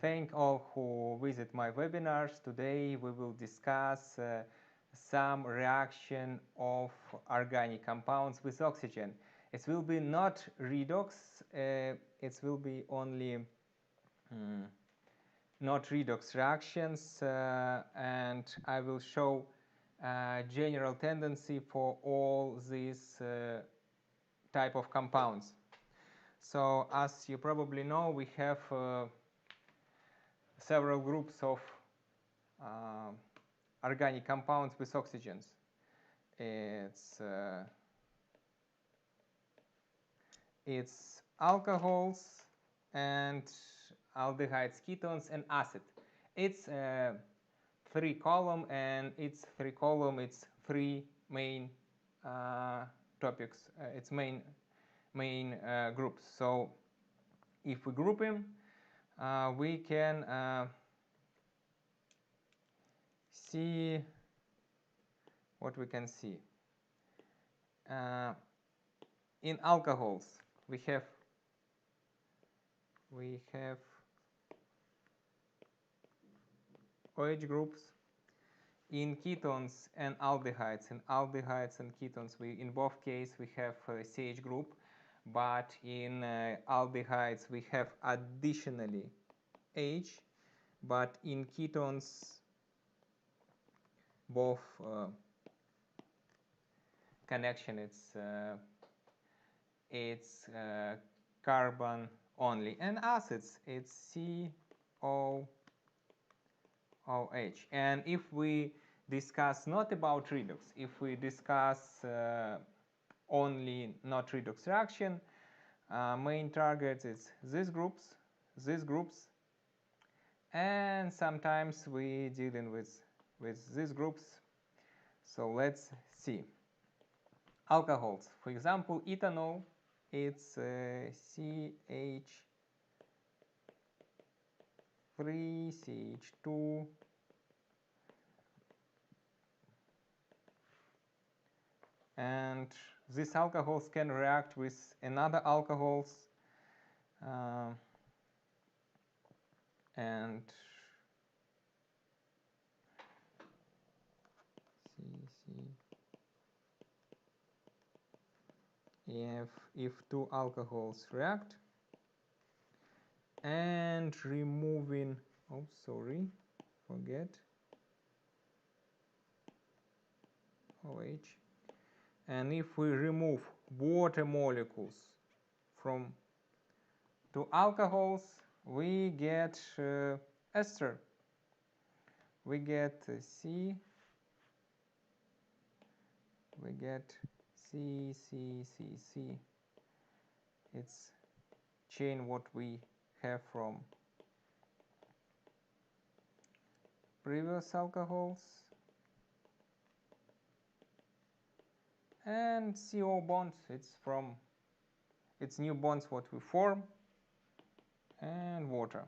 Thank all who visit my webinars. Today we will discuss some reaction of organic compounds with oxygen. It will be not redox, it will be only not redox reactions, and I will show general tendency for all these type of compounds. So as you probably know, we have several groups of organic compounds with oxygens. It's alcohols and aldehydes, ketones, and acid. It's three column, and it's three main topics. It's main groups. So if we group them, we can see what we can see. In alcohols, we have OH groups. In ketones and aldehydes, and ketones, in both cases we have CH group, but in aldehydes we have additionally H, but in ketones both connection it's carbon only, and acids it's COOH. And if we discuss not about redox, if we discuss only not redox reaction, main targets is these groups, and sometimes we dealing with these groups. So let's see. Alcohols, for example, ethanol, it's CH3, CH2, and these alcohols can react with another alcohols, and if two alcohols react and removing, oh sorry, forget OH, and if we remove water molecules from two alcohols, we get ester. We get C. We get C. It's chain what we have from previous alcohols. And CO bonds, it's new bonds what we form, and water.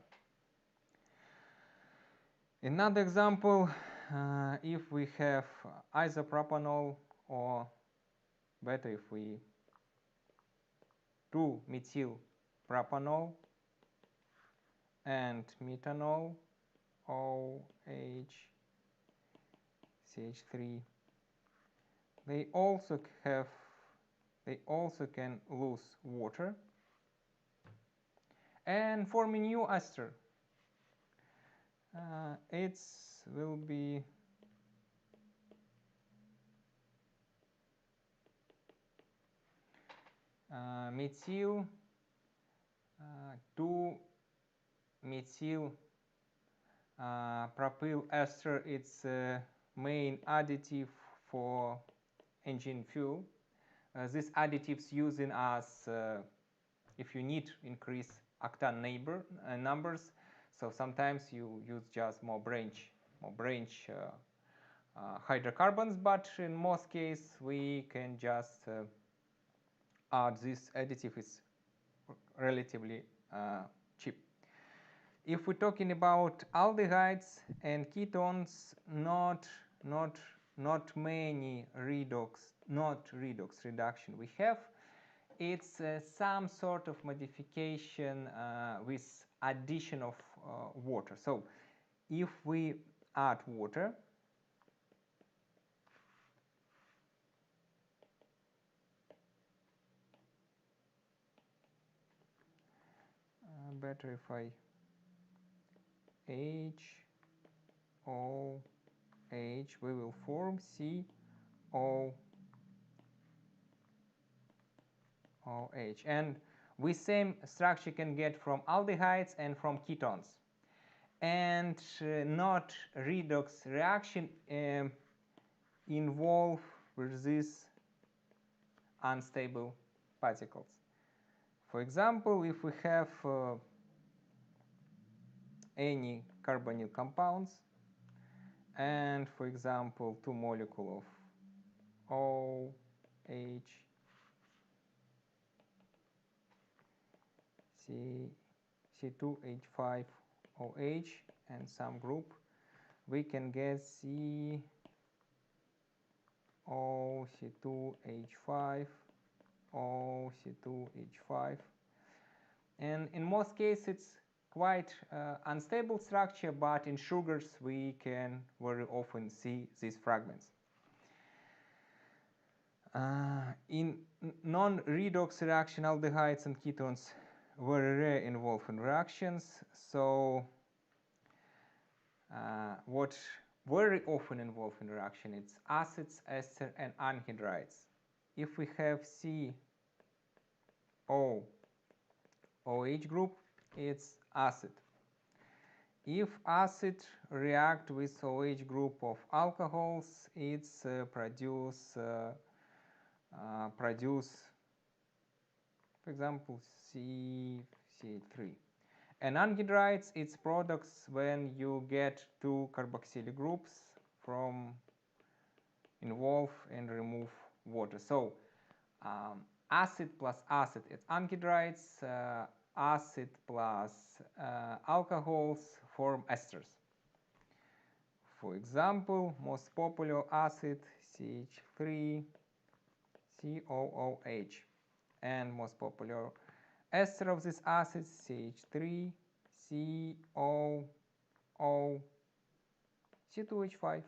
Another example, if we have isopropanol, or better if we 2-methyl propanol and methanol, OH, CH3, they also can lose water and form a new ester. It will be methyl 2-methyl propyl ester. It's main additive for engine fuel. These additives using as if you need increase octane numbers. So sometimes you use just more branch hydrocarbons, but in most cases we can just add this additive. Is relatively cheap. If we're talking about aldehydes and ketones, not many redox reduction we have. It's some sort of modification with addition of water. So if we add water, better if I HOH, we will form COOH, and we same structure can get from aldehydes and from ketones. And not redox reaction involve with these unstable particles. For example, if we have any carbonyl compounds and, for example, 2 molecules of OH, C2H5OH and some group, we can get C2H5OC2H5, and in most cases it's quite unstable structure, but in sugars we can very often see these fragments. In non-redox reaction, aldehydes and ketones very rare involved in reactions. So what very often involved in reaction, it's acids, esters, and anhydrides. If we have COOH group, it's acid. If acid react with OH group of alcohols, it's produce, for example, CH3. And anhydrides, it's products when you get 2 carboxyl groups from involve and remove water. So acid plus acid, it's anhydrides. Acid plus alcohols form esters. For example, most popular acid CH3 COOH, and most popular ester of this acid CH3 COO C2H5,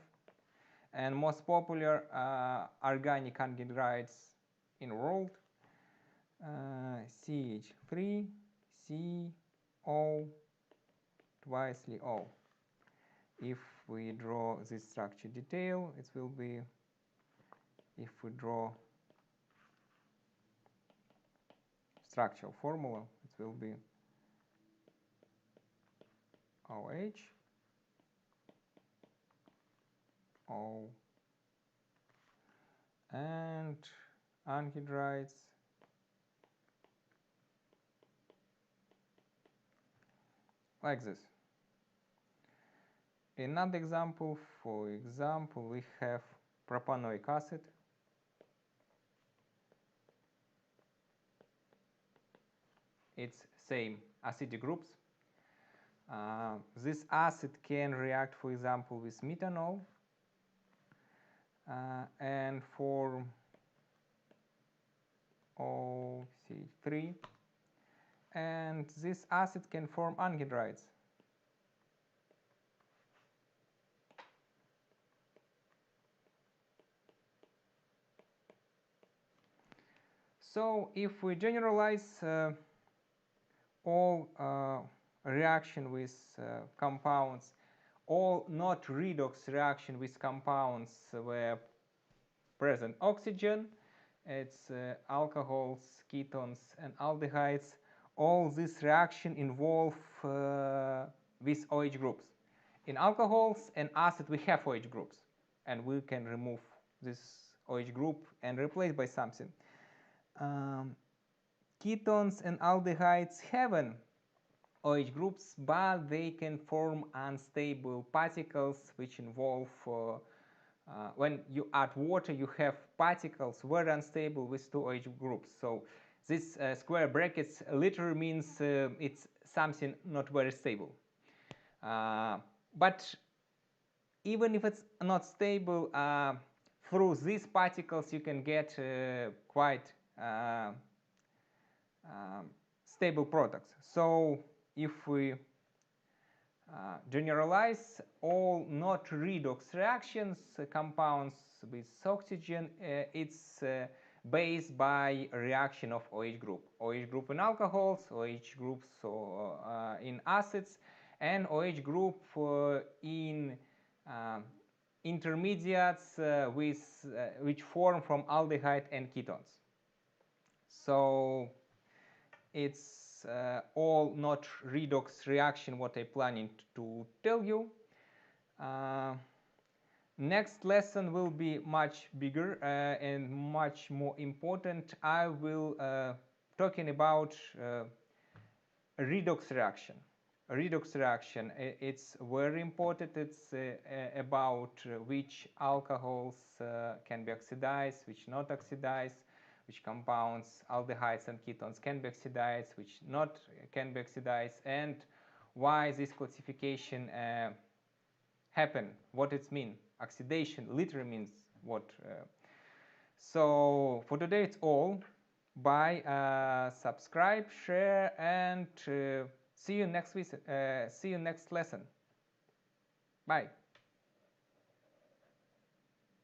and most popular organic anhydrides in world CH3 CO twicely O. If we draw this structure detail, it will be, if we draw structural formula, it will be OH, O, and anhydrides like this. Another example, for example, we have propanoic acid. It's same acidic groups. This acid can react, for example, with methanol and form OCH3, and this acid can form anhydrides. So if we generalize all reaction with compounds, all not redox reaction with compounds where present oxygen, it's alcohols, ketones, and aldehydes, all this reaction involve with OH groups. In alcohols and acid we have OH groups, and we can remove this OH group and replace by something. Ketones and aldehydes have an OH groups, but they can form unstable particles which involve when you add water, you have particles very unstable with 2 OH groups. So this square brackets literally means it's something not very stable. But even if it's not stable, through these particles you can get quite stable products. So if we generalize all not redox reactions, compounds with oxygen. It's based by a reaction of OH group. OH group in alcohols, OH groups in acids, and OH group in intermediates which form from aldehyde and ketones. So it's all not redox reaction what I'm planning to tell you. Next lesson will be much bigger and much more important. I will talking about redox reaction. Redox reaction, it's very important. It's about which alcohols can be oxidized, which not oxidized, which compounds, aldehydes and ketones can be oxidized, which not can be oxidized, and why this classification happen, what it means. Oxidation literally means what. So for today it's all. Bye. Subscribe, share, and see you next week. See you next lesson. Bye.